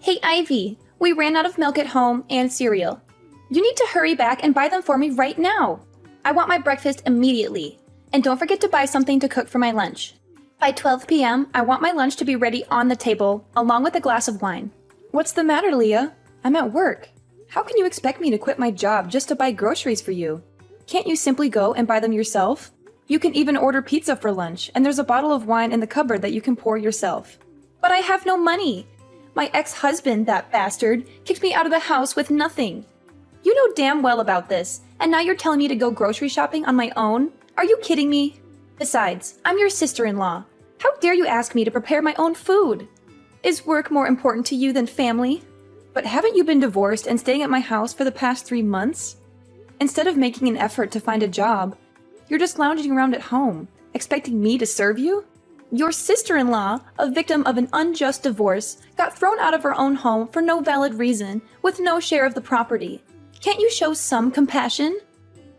Hey Ivy, we ran out of milk at home and cereal. You need to hurry back and buy them for me right now. I want my breakfast immediately. And don't forget to buy something to cook for my lunch. By 12 p.m., I want my lunch to be ready on the table, along with a glass of wine. What's the matter, Leah? I'm at work. How can you expect me to quit my job just to buy groceries for you? Can't you simply go and buy them yourself? You can even order pizza for lunch, and there's a bottle of wine in the cupboard that you can pour yourself. But I have no money. My ex-husband, that bastard, kicked me out of the house with nothing. You know damn well about this, and now you're telling me to go grocery shopping on my own? Are you kidding me? Besides, I'm your sister-in-law. How dare you ask me to prepare my own food? Is work more important to you than family? But haven't you been divorced and staying at my house for the past 3 months? Instead of making an effort to find a job, you're just lounging around at home, expecting me to serve you? Your sister-in-law, a victim of an unjust divorce, got thrown out of her own home for no valid reason, with no share of the property. Can't you show some compassion?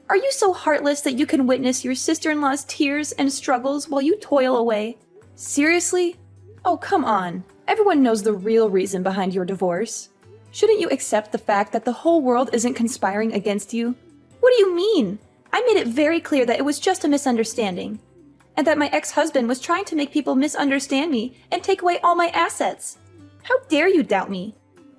Are you so heartless that you can witness your sister-in-law's tears and struggles while you toil away? Seriously? Oh, come on. Everyone knows the real reason behind your divorce. Shouldn't you accept the fact that the whole world isn't conspiring against you? What do you mean? I made it very clear that it was just a misunderstanding, and that my ex-husband was trying to make people misunderstand me and take away all my assets. How dare you doubt me?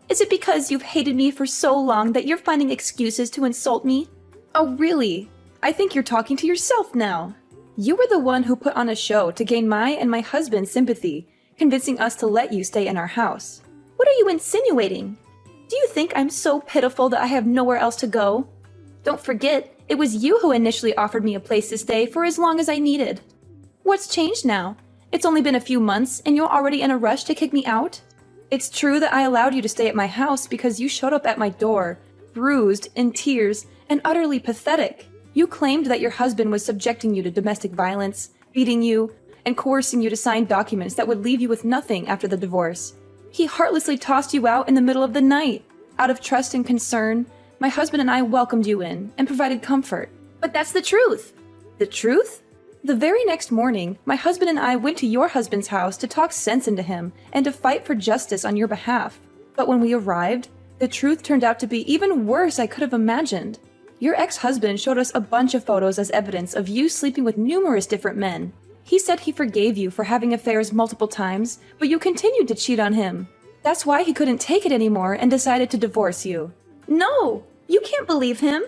Is it because you've hated me for so long that you're finding excuses to insult me? Oh, really? I think you're talking to yourself now. You were the one who put on a show to gain my and my husband's sympathy, convincing us to let you stay in our house. What are you insinuating? Do you think I'm so pitiful that I have nowhere else to go? Don't forget, it was you who initially offered me a place to stay for as long as I needed. What's changed now? It's only been a few months and you're already in a rush to kick me out? It's true that I allowed you to stay at my house because you showed up at my door, bruised, in tears, and utterly pathetic. You claimed that your husband was subjecting you to domestic violence, beating you, and coercing you to sign documents that would leave you with nothing after the divorce. He heartlessly tossed you out in the middle of the night. Out of trust and concern, my husband and I welcomed you in and provided comfort. But that's the truth. The truth? The very next morning, my husband and I went to your husband's house to talk sense into him and to fight for justice on your behalf. But when we arrived, the truth turned out to be even worse I could have imagined. Your ex-husband showed us a bunch of photos as evidence of you sleeping with numerous different men. He said he forgave you for having affairs multiple times, but you continued to cheat on him. That's why he couldn't take it anymore and decided to divorce you. No! You can't believe him!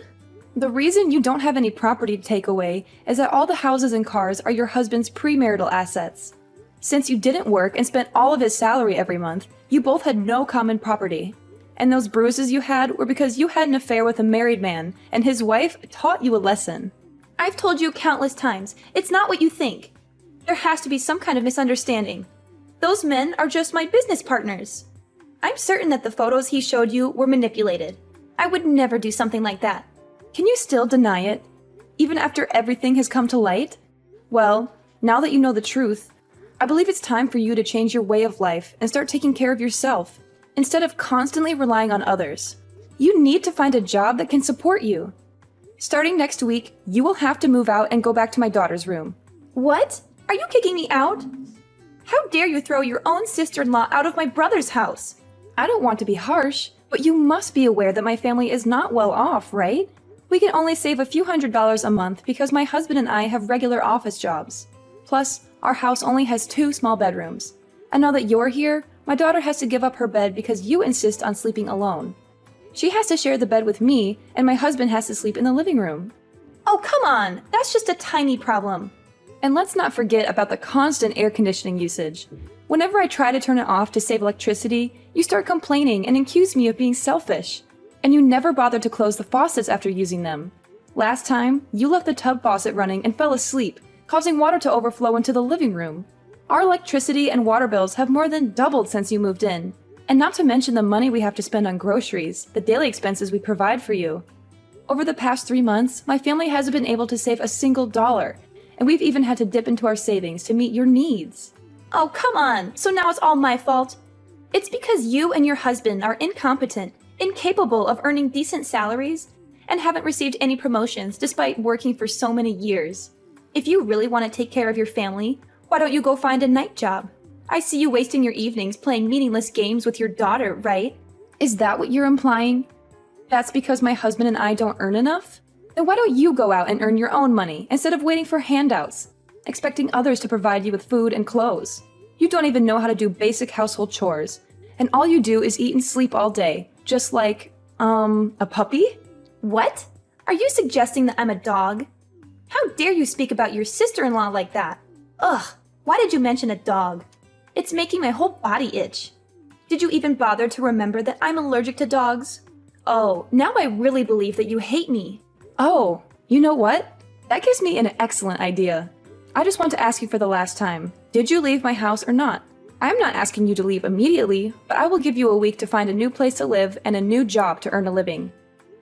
The reason you don't have any property to take away is that all the houses and cars are your husband's premarital assets. Since you didn't work and spent all of his salary every month, you both had no common property. And those bruises you had were because you had an affair with a married man, and his wife taught you a lesson. I've told you countless times, it's not what you think. There has to be some kind of misunderstanding. Those men are just my business partners. I'm certain that the photos he showed you were manipulated. I would never do something like that. Can you still deny it, even after everything has come to light? Well, now that you know the truth, I believe it's time for you to change your way of life and start taking care of yourself, instead of constantly relying on others. You need to find a job that can support you. Starting next week, you will have to move out and go back to my daughter's room. What? Are you kicking me out? How dare you throw your own sister-in-law out of my brother's house? I don't want to be harsh, but you must be aware that my family is not well off, right? We can only save a few $100s a month because my husband and I have regular office jobs. Plus, our house only has 2 small bedrooms. And now that you're here, my daughter has to give up her bed because you insist on sleeping alone. She has to share the bed with me, and my husband has to sleep in the living room. Oh, come on! That's just a tiny problem. And let's not forget about the constant air conditioning usage. Whenever I try to turn it off to save electricity, you start complaining and accuse me of being selfish. And you never bother to close the faucets after using them. Last time, you left the tub faucet running and fell asleep, causing water to overflow into the living room. Our electricity and water bills have more than doubled since you moved in. And not to mention the money we have to spend on groceries, the daily expenses we provide for you. Over the past 3 months, my family hasn't been able to save a single dollar, and we've even had to dip into our savings to meet your needs. Oh, come on! So now it's all my fault? It's because you and your husband are incompetent, incapable of earning decent salaries, and haven't received any promotions despite working for so many years. If you really want to take care of your family, why don't you go find a night job? I see you wasting your evenings playing meaningless games with your daughter, right? Is that what you're implying? That's because my husband and I don't earn enough? Then why don't you go out and earn your own money instead of waiting for handouts, expecting others to provide you with food and clothes? You don't even know how to do basic household chores, and all you do is eat and sleep all day, just like, a puppy? What? Are you suggesting that I'm a dog? How dare you speak about your sister-in-law like that? Ugh, why did you mention a dog? It's making my whole body itch. Did you even bother to remember that I'm allergic to dogs? Oh, now I really believe that you hate me. Oh, you know what? That gives me an excellent idea. I just want to ask you for the last time. Did you leave my house or not? I'm not asking you to leave immediately, but I will give you a week to find a new place to live and a new job to earn a living.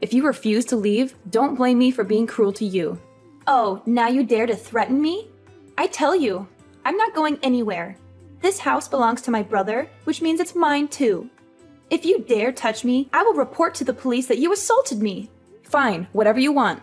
If you refuse to leave, don't blame me for being cruel to you. Oh, now you dare to threaten me? I tell you, I'm not going anywhere. This house belongs to my brother, which means it's mine too. If you dare touch me, I will report to the police that you assaulted me. Fine, whatever you want.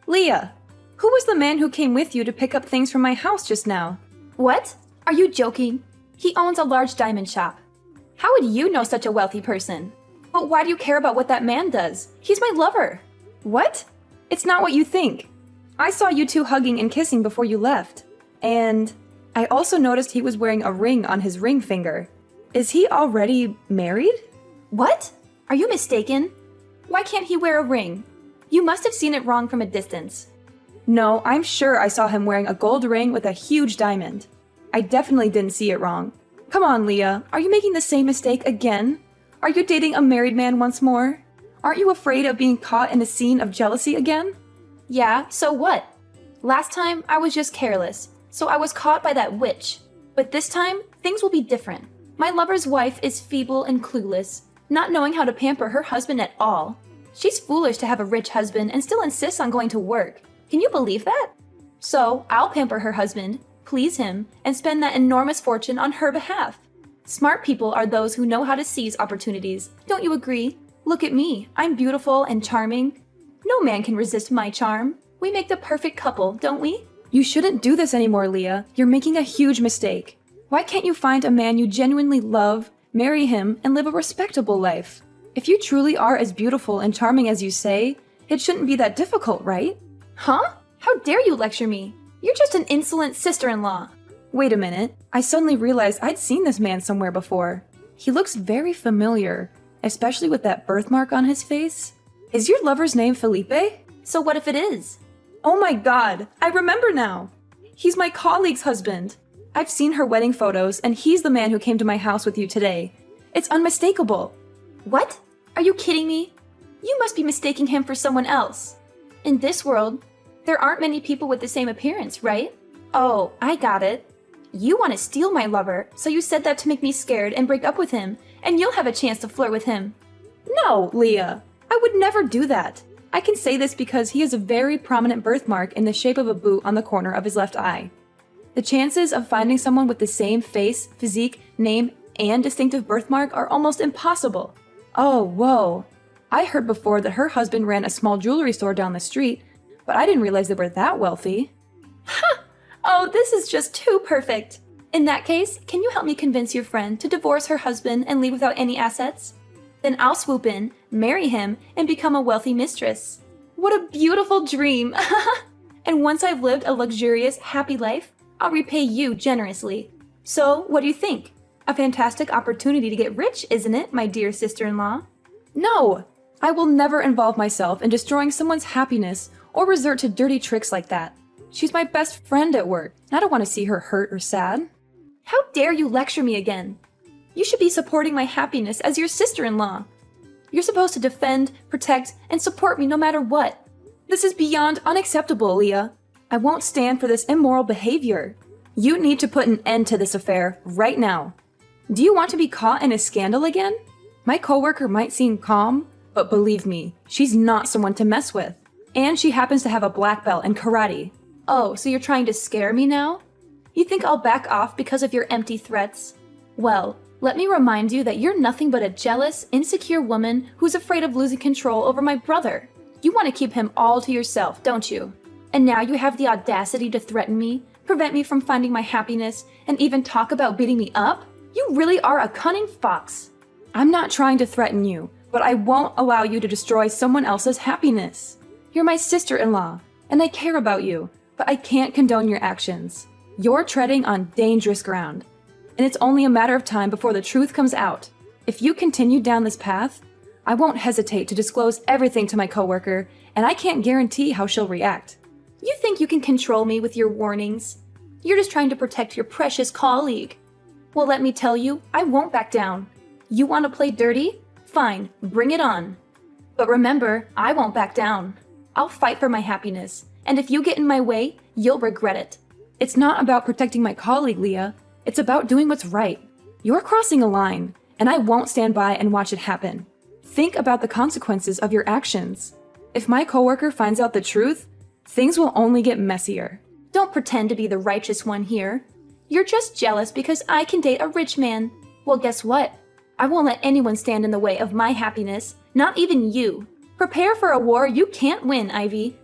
Leah, who was the man who came with you to pick up things from my house just now? What? Are you joking? He owns a large diamond shop. How would you know such a wealthy person? But why do you care about what that man does? He's my lover. What? It's not what you think. I saw you two hugging and kissing before you left. And I also noticed he was wearing a ring on his ring finger. Is he already married? What? Are you mistaken? Why can't he wear a ring? You must have seen it wrong from a distance. No, I'm sure I saw him wearing a gold ring with a huge diamond. I definitely didn't see it wrong. Come on, Leah, are you making the same mistake again? Are you dating a married man once more? Aren't you afraid of being caught in a scene of jealousy again? Yeah, so what? Last time, I was just careless, so I was caught by that witch. But this time, things will be different. My lover's wife is feeble and clueless, not knowing how to pamper her husband at all. She's foolish to have a rich husband and still insists on going to work. Can you believe that? So, I'll pamper her husband, please him, and spend that enormous fortune on her behalf. Smart people are those who know how to seize opportunities. Don't you agree? Look at me. I'm beautiful and charming. No man can resist my charm. We make the perfect couple, don't we? You shouldn't do this anymore, Leah. You're making a huge mistake. Why can't you find a man you genuinely love, marry him, and live a respectable life? If you truly are as beautiful and charming as you say, it shouldn't be that difficult, right? Huh? How dare you lecture me? You're just an insolent sister-in-law. Wait a minute. I suddenly realized I'd seen this man somewhere before. He looks very familiar, especially with that birthmark on his face. Is your lover's name Felipe? So what if it is? Oh my god, I remember now. He's my colleague's husband. I've seen her wedding photos, and he's the man who came to my house with you today. It's unmistakable. What? Are you kidding me? You must be mistaking him for someone else. In this world, there aren't many people with the same appearance, right? Oh, I got it. You want to steal my lover, so you said that to make me scared and break up with him, and you'll have a chance to flirt with him. No, Leah. I would never do that. I can say this because he has a very prominent birthmark in the shape of a boot on the corner of his left eye. The chances of finding someone with the same face, physique, name, and distinctive birthmark are almost impossible. Oh, whoa. I heard before that her husband ran a small jewelry store down the street, but I didn't realize they were that wealthy. Ha! Oh, this is just too perfect. In that case, can you help me convince your friend to divorce her husband and leave without any assets? Then I'll swoop in, marry him, and become a wealthy mistress. What a beautiful dream! And once I've lived a luxurious, happy life, I'll repay you generously. So, what do you think? A fantastic opportunity to get rich, isn't it, my dear sister-in-law? No! I will never involve myself in destroying someone's happiness or resort to dirty tricks like that. She's my best friend at work, and I don't want to see her hurt or sad. How dare you lecture me again? You should be supporting my happiness as your sister-in-law. You're supposed to defend, protect, and support me no matter what. This is beyond unacceptable, Leah. I won't stand for this immoral behavior. You need to put an end to this affair right now. Do you want to be caught in a scandal again? My coworker might seem calm, but believe me, she's not someone to mess with. And she happens to have a black belt in karate. Oh, so you're trying to scare me now? You think I'll back off because of your empty threats? Well, let me remind you that you're nothing but a jealous, insecure woman who's afraid of losing control over my brother. You want to keep him all to yourself, don't you? And now you have the audacity to threaten me, prevent me from finding my happiness, and even talk about beating me up? You really are a cunning fox. I'm not trying to threaten you, but I won't allow you to destroy someone else's happiness. You're my sister-in-law, and I care about you, but I can't condone your actions. You're treading on dangerous ground. And it's only a matter of time before the truth comes out. If you continue down this path, I won't hesitate to disclose everything to my coworker, and I can't guarantee how she'll react. You think you can control me with your warnings? You're just trying to protect your precious colleague. Well, let me tell you, I won't back down. You want to play dirty? Fine, bring it on. But remember, I won't back down. I'll fight for my happiness, and if you get in my way, you'll regret it. It's not about protecting my colleague, Leah. It's about doing what's right. You're crossing a line, and I won't stand by and watch it happen. Think about the consequences of your actions. If my coworker finds out the truth, things will only get messier. Don't pretend to be the righteous one here. You're just jealous because I can date a rich man. Well, guess what? I won't let anyone stand in the way of my happiness, not even you. Prepare for a war you can't win, Ivy.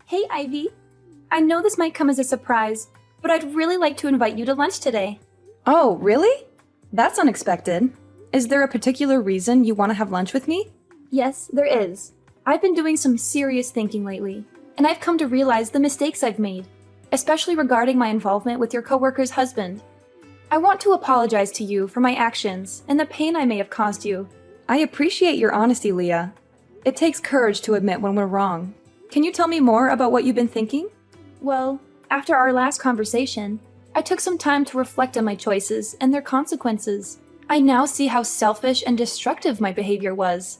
Hey, Ivy. I know this might come as a surprise, but I'd really like to invite you to lunch today. Oh, really? That's unexpected. Is there a particular reason you want to have lunch with me? Yes, there is. I've been doing some serious thinking lately, and I've come to realize the mistakes I've made, especially regarding my involvement with your coworker's husband. I want to apologize to you for my actions and the pain I may have caused you. I appreciate your honesty, Leah. It takes courage to admit when we're wrong. Can you tell me more about what you've been thinking? Well, after our last conversation, I took some time to reflect on my choices and their consequences. I now see how selfish and destructive my behavior was.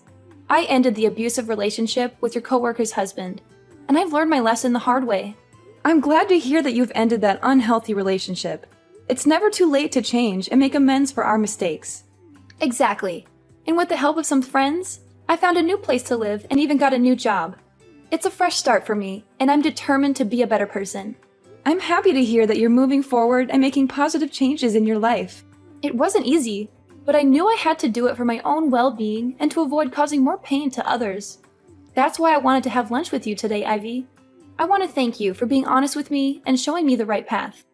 I ended the abusive relationship with your coworker's husband, and I've learned my lesson the hard way. I'm glad to hear that you've ended that unhealthy relationship. It's never too late to change and make amends for our mistakes. Exactly. And with the help of some friends, I found a new place to live and even got a new job. It's a fresh start for me, and I'm determined to be a better person. I'm happy to hear that you're moving forward and making positive changes in your life. It wasn't easy, but I knew I had to do it for my own well-being and to avoid causing more pain to others. That's why I wanted to have lunch with you today, Ivy. I want to thank you for being honest with me and showing me the right path.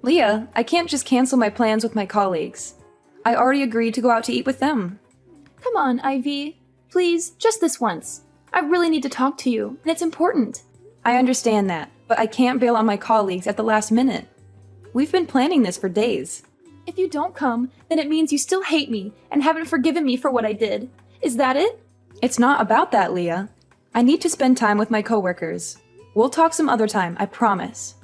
Leah, I can't just cancel my plans with my colleagues. I already agreed to go out to eat with them. Come on, Ivy. Please, just this once. I really need to talk to you, and it's important. I understand that, but I can't bail on my colleagues at the last minute. We've been planning this for days. If you don't come, then it means you still hate me and haven't forgiven me for what I did. Is that it? It's not about that, Leah. I need to spend time with my coworkers. We'll talk some other time, I promise.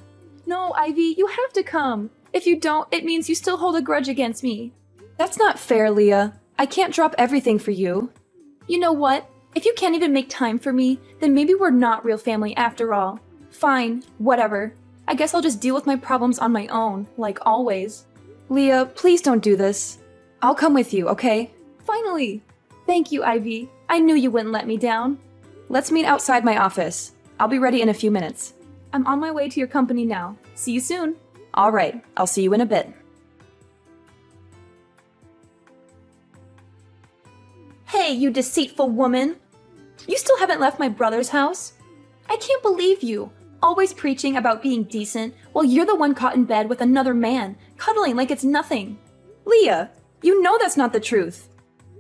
No, Ivy, you have to come. If you don't, it means you still hold a grudge against me. That's not fair, Leah. I can't drop everything for you. You know what? If you can't even make time for me, then maybe we're not real family after all. Fine, whatever. I guess I'll just deal with my problems on my own, like always. Leah, please don't do this. I'll come with you, okay? Finally! Thank you, Ivy. I knew you wouldn't let me down. Let's meet outside my office. I'll be ready in a few minutes. I'm on my way to your company now. See you soon. All right, I'll see you in a bit. Hey, you deceitful woman! You still haven't left my brother's house? I can't believe you, always preaching about being decent while you're the one caught in bed with another man, cuddling like it's nothing. Leah, you know that's not the truth.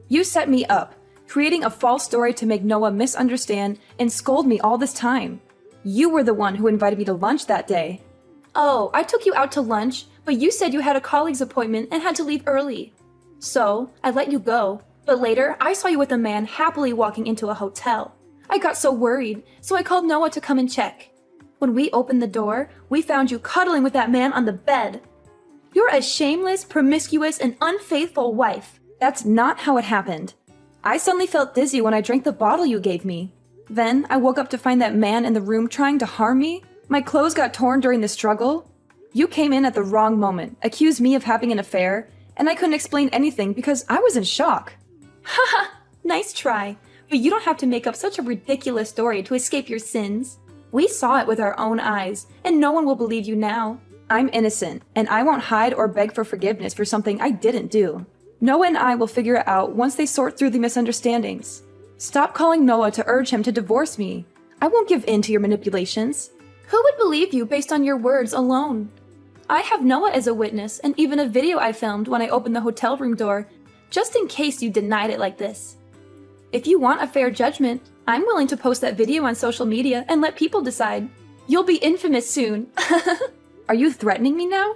You set me up, creating a false story to make Noah misunderstand and scold me all this time. You were the one who invited me to lunch that day. Oh, I took you out to lunch, but you said you had a colleague's appointment and had to leave early. So, I let you go. But later, I saw you with a man happily walking into a hotel. I got so worried, so I called Noah to come and check. When we opened the door, we found you cuddling with that man on the bed. You're a shameless, promiscuous, and unfaithful wife. That's not how it happened. I suddenly felt dizzy when I drank the bottle you gave me. Then, I woke up to find that man in the room trying to harm me. My clothes got torn during the struggle. You came in at the wrong moment, accused me of having an affair, and I couldn't explain anything because I was in shock. Haha, nice try, but you don't have to make up such a ridiculous story to escape your sins. We saw it with our own eyes, and no one will believe you now. I'm innocent, and I won't hide or beg for forgiveness for something I didn't do. Noah and I will figure it out once they sort through the misunderstandings. Stop calling Noah to urge him to divorce me. I won't give in to your manipulations. Who would believe you based on your words alone? I have Noah as a witness, and even a video I filmed when I opened the hotel room door, just in case you denied it like this. If you want a fair judgment, I'm willing to post that video on social media and let people decide. You'll be infamous soon. Are you threatening me now?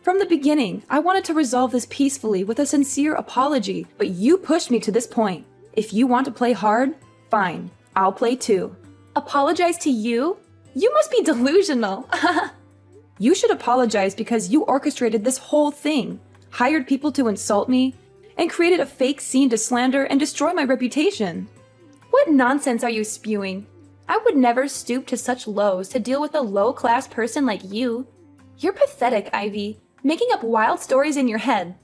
From the beginning, I wanted to resolve this peacefully with a sincere apology, but you pushed me to this point. If you want to play hard, fine, I'll play too. Apologize to you? You must be delusional. You should apologize because you orchestrated this whole thing, hired people to insult me, and created a fake scene to slander and destroy my reputation. What nonsense are you spewing? I would never stoop to such lows to deal with a low-class person like you. You're pathetic, Ivy, making up wild stories in your head.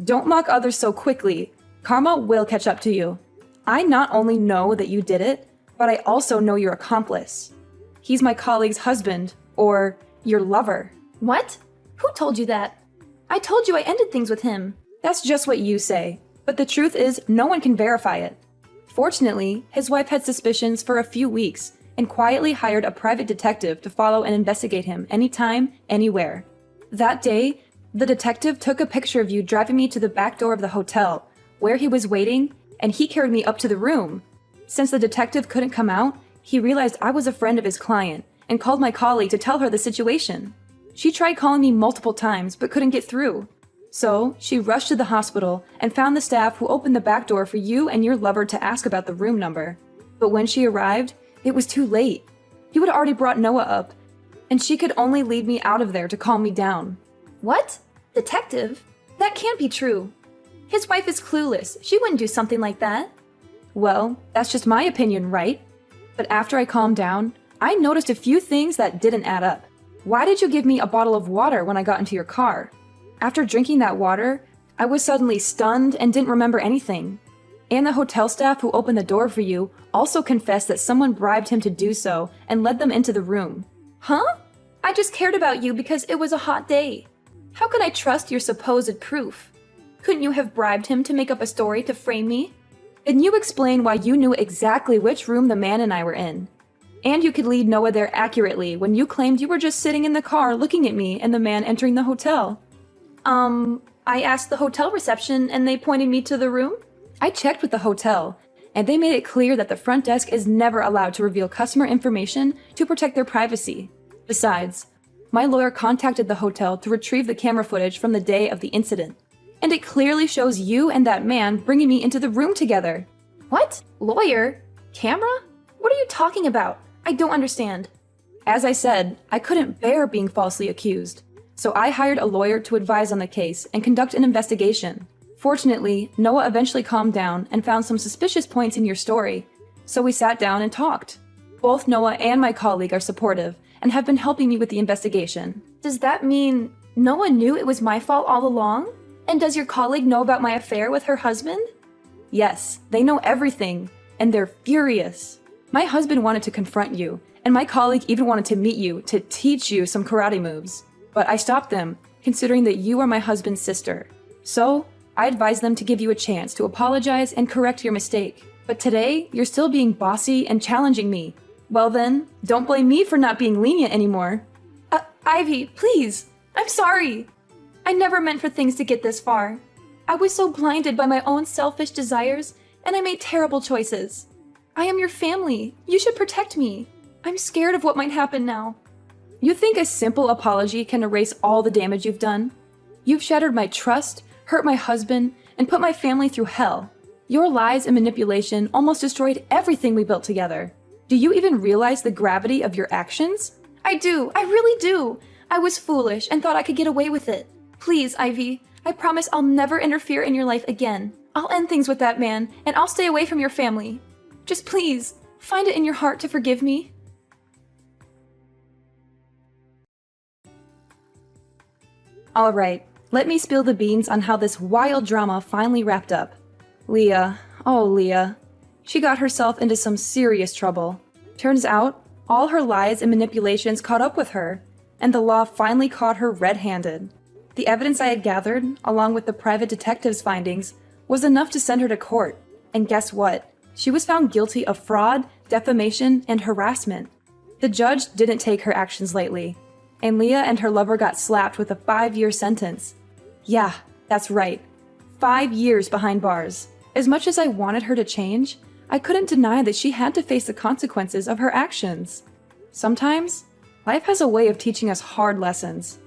Don't mock others so quickly. Karma will catch up to you. I not only know that you did it, but I also know your accomplice. He's my colleague's husband, or your lover. What? Who told you that? I told you I ended things with him. That's just what you say, but the truth is no one can verify it. Fortunately, his wife had suspicions for a few weeks and quietly hired a private detective to follow and investigate him anytime, anywhere. That day, the detective took a picture of you driving me to the back door of the hotel, where he was waiting, and he carried me up to the room. Since the detective couldn't come out, he realized I was a friend of his client and called my colleague to tell her the situation. She tried calling me multiple times but couldn't get through. So, she rushed to the hospital and found the staff who opened the back door for you and your lover to ask about the room number. But when she arrived, it was too late. You had already brought Noah up, and she could only lead me out of there to calm me down. What? Detective? That can't be true. His wife is clueless. She wouldn't do something like that. Well, that's just my opinion, right? But after I calmed down, I noticed a few things that didn't add up. Why did you give me a bottle of water when I got into your car? After drinking that water, I was suddenly stunned and didn't remember anything. And the hotel staff who opened the door for you also confessed that someone bribed him to do so and led them into the room. Huh? I just cared about you because it was a hot day. How could I trust your supposed proof? Couldn't you have bribed him to make up a story to frame me? Then you explain why you knew exactly which room the man and I were in. And you could lead Noah there accurately when you claimed you were just sitting in the car looking at me and the man entering the hotel. I asked the hotel reception and they pointed me to the room? I checked with the hotel, and they made it clear that the front desk is never allowed to reveal customer information to protect their privacy. Besides, my lawyer contacted the hotel to retrieve the camera footage from the day of the incident, and it clearly shows you and that man bringing me into the room together. What? Lawyer? Camera? What are you talking about? I don't understand. As I said, I couldn't bear being falsely accused, so I hired a lawyer to advise on the case and conduct an investigation. Fortunately, Noah eventually calmed down and found some suspicious points in your story, so we sat down and talked. Both Noah and my colleague are supportive and have been helping me with the investigation. Does that mean Noah knew it was my fault all along? And does your colleague know about my affair with her husband? Yes, they know everything, and they're furious. My husband wanted to confront you, and my colleague even wanted to meet you to teach you some karate moves. But I stopped them, considering that you are my husband's sister. So, I advised them to give you a chance to apologize and correct your mistake. But today, you're still being bossy and challenging me. Well then, don't blame me for not being lenient anymore. Ivy, please! I'm sorry! I never meant for things to get this far. I was so blinded by my own selfish desires, and I made terrible choices. I am your family. You should protect me. I'm scared of what might happen now. You think a simple apology can erase all the damage you've done? You've shattered my trust, hurt my husband, and put my family through hell. Your lies and manipulation almost destroyed everything we built together. Do you even realize the gravity of your actions? I do. I really do. I was foolish and thought I could get away with it. Please, Ivy, I promise I'll never interfere in your life again. I'll end things with that man, and I'll stay away from your family. Just please, find it in your heart to forgive me. Alright, let me spill the beans on how this wild drama finally wrapped up. Leah, oh Leah. She got herself into some serious trouble. Turns out, all her lies and manipulations caught up with her, and the law finally caught her red-handed. The evidence I had gathered, along with the private detective's findings, was enough to send her to court. And guess what? She was found guilty of fraud, defamation, and harassment. The judge didn't take her actions lightly, and Leah and her lover got slapped with a 5-year sentence. Yeah, that's right. 5 years behind bars. As much as I wanted her to change, I couldn't deny that she had to face the consequences of her actions. Sometimes, life has a way of teaching us hard lessons.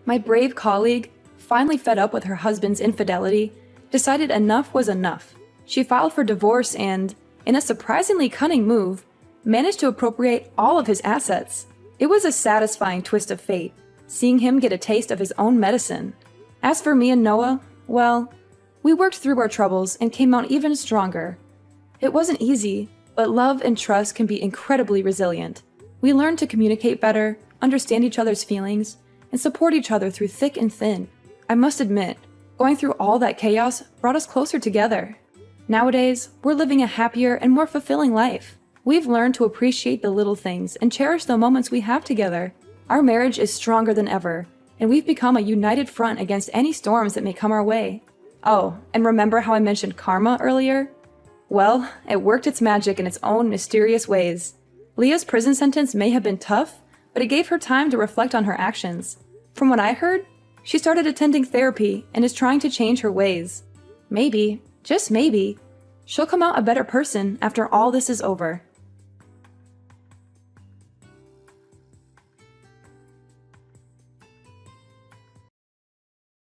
My brave colleague, finally fed up with her husband's infidelity, decided enough was enough. She filed for divorce and, in a surprisingly cunning move, managed to appropriate all of his assets. It was a satisfying twist of fate, seeing him get a taste of his own medicine. As for me and Noah, well, we worked through our troubles and came out even stronger. It wasn't easy, but love and trust can be incredibly resilient. We learned to communicate better, understand each other's feelings, and support each other through thick and thin. I must admit, going through all that chaos brought us closer together. Nowadays, we're living a happier and more fulfilling life. We've learned to appreciate the little things and cherish the moments we have together. Our marriage is stronger than ever, and we've become a united front against any storms that may come our way. Oh, and remember how I mentioned karma earlier? Well, it worked its magic in its own mysterious ways. Leah's prison sentence may have been tough, but it gave her time to reflect on her actions. From what I heard, she started attending therapy and is trying to change her ways. Maybe, just maybe, she'll come out a better person after all this is over.